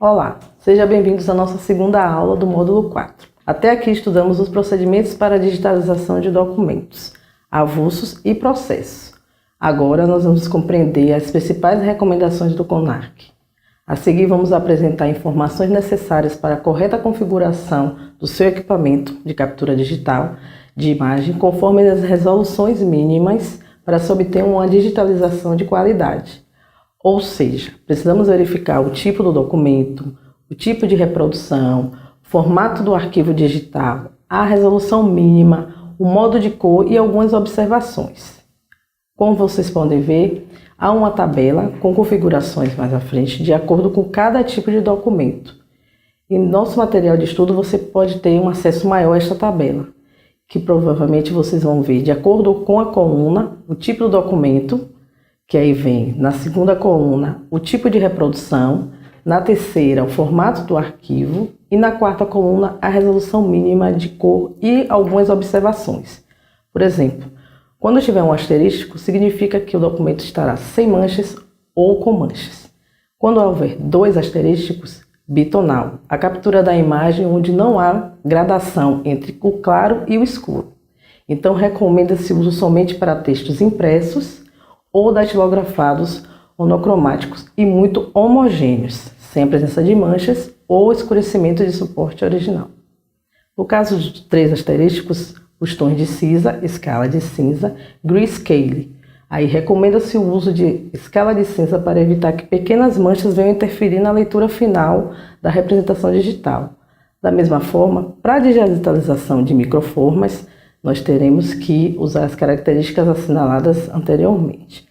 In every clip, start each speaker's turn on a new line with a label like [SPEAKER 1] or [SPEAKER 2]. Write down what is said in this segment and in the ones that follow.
[SPEAKER 1] Olá, sejam bem-vindos à nossa segunda aula do módulo 4. Até aqui estudamos os procedimentos para a digitalização de documentos, avulsos e processos. Agora nós vamos compreender as principais recomendações do CONARC. A seguir vamos apresentar informações necessárias para a correta configuração do seu equipamento de captura digital de imagem conforme as resoluções mínimas para se obter uma digitalização de qualidade. Ou seja, precisamos verificar o tipo do documento, o tipo de reprodução, o formato do arquivo digital, a resolução mínima, o modo de cor e algumas observações. Como vocês podem ver, há uma tabela com configurações mais à frente de acordo com cada tipo de documento. Em nosso material de estudo você pode ter um acesso maior a esta tabela, que provavelmente vocês vão ver de acordo com a coluna, o tipo do documento, que aí vem na segunda coluna o tipo de reprodução, na terceira o formato do arquivo e na quarta coluna a resolução mínima de cor e algumas observações. Por exemplo, quando tiver um asterístico, significa que o documento estará sem manchas ou com manchas. Quando houver dois asterísticos, bitonal, a captura da imagem onde não há gradação entre o claro e o escuro. Então recomenda-se o uso somente para textos impressos ou datilografados monocromáticos e muito homogêneos, sem a presença de manchas ou escurecimento de suporte original. No caso de 3 asterísticos, os tons de cinza, escala de cinza, grayscale. Aí recomenda-se o uso de escala de cinza para evitar que pequenas manchas venham interferir na leitura final da representação digital. Da mesma forma, para a digitalização de microformas, nós teremos que usar as características assinaladas anteriormente.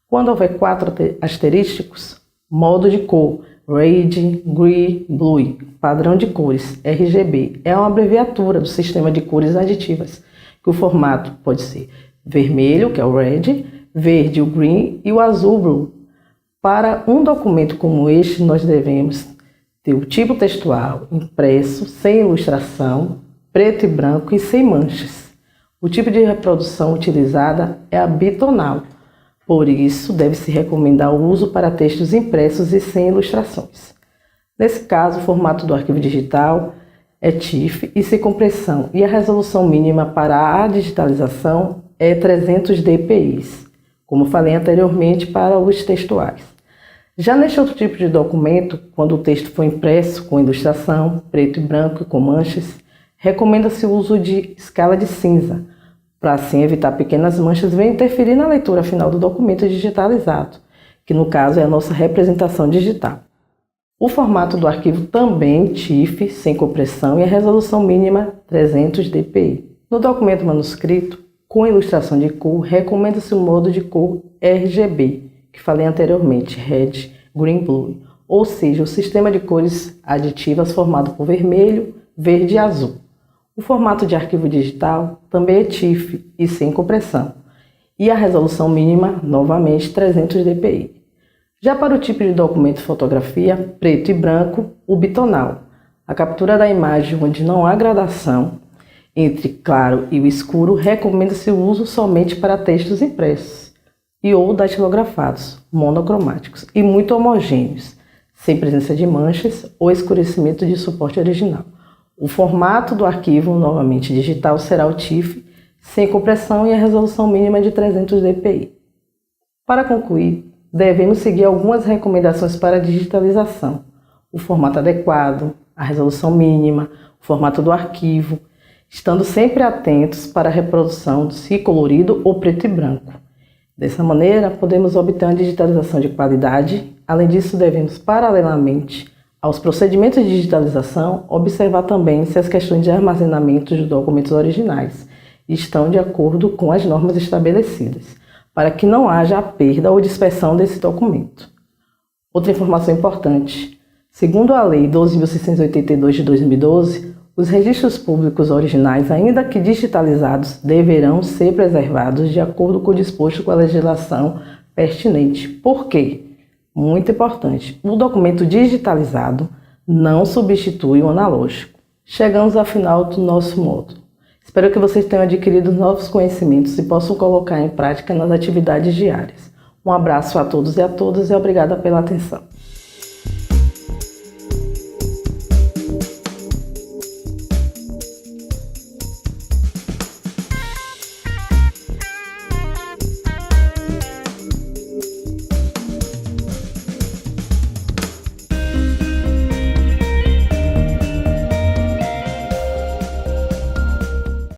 [SPEAKER 1] Quando houver 4 asterísticos, modo de cor, Red, Green, Blue, padrão de cores, RGB, é uma abreviatura do sistema de cores aditivas, que o formato pode ser vermelho, que é o Red, verde, o Green e o azul, Blue. Para um documento como este, nós devemos ter o tipo textual impresso, sem ilustração, preto e branco e sem manchas. O tipo de reprodução utilizada é a bitonal, por isso deve-se recomendar o uso para textos impressos e sem ilustrações. Nesse caso, o formato do arquivo digital é TIFF e sem compressão, e a resolução mínima para a digitalização é 300 dpi, como falei anteriormente para os textuais. Já neste outro tipo de documento, quando o texto for impresso com ilustração, preto e branco e com manchas, recomenda-se o uso de escala de cinza, para assim evitar pequenas manchas venham interferir na leitura final do documento digitalizado, que no caso é a nossa representação digital. O formato do arquivo também TIFF, sem compressão, e a resolução mínima 300 dpi. No documento manuscrito, com ilustração de cor, recomenda-se o modo de cor RGB, que falei anteriormente, Red, Green, Blue, ou seja, o sistema de cores aditivas formado por vermelho, verde e azul. O formato de arquivo digital também é TIFF e sem compressão, e a resolução mínima, novamente, 300 dpi. Já para o tipo de documento fotografia, preto e branco, o bitonal, a captura da imagem onde não há gradação entre claro e o escuro, recomenda-se o uso somente para textos impressos e ou datilografados, monocromáticos e muito homogêneos, sem presença de manchas ou escurecimento de suporte original. O formato do arquivo, novamente digital, será o TIFF, sem compressão e a resolução mínima de 300 dpi. Para concluir, devemos seguir algumas recomendações para a digitalização: o formato adequado, a resolução mínima, o formato do arquivo, estando sempre atentos para a reprodução se colorido ou preto e branco. Dessa maneira, podemos obter uma digitalização de qualidade. Além disso, devemos, paralelamente aos procedimentos de digitalização, observar também se as questões de armazenamento dos documentos originais estão de acordo com as normas estabelecidas, para que não haja a perda ou dispersão desse documento. Outra informação importante: segundo a Lei 12.682 de 2012, os registros públicos originais, ainda que digitalizados, deverão ser preservados de acordo com o disposto com a legislação pertinente. Por quê? Muito importante, o documento digitalizado não substitui o analógico. Chegamos ao final do nosso módulo. Espero que vocês tenham adquirido novos conhecimentos e possam colocar em prática nas atividades diárias. Um abraço a todos e a todas e obrigada pela atenção.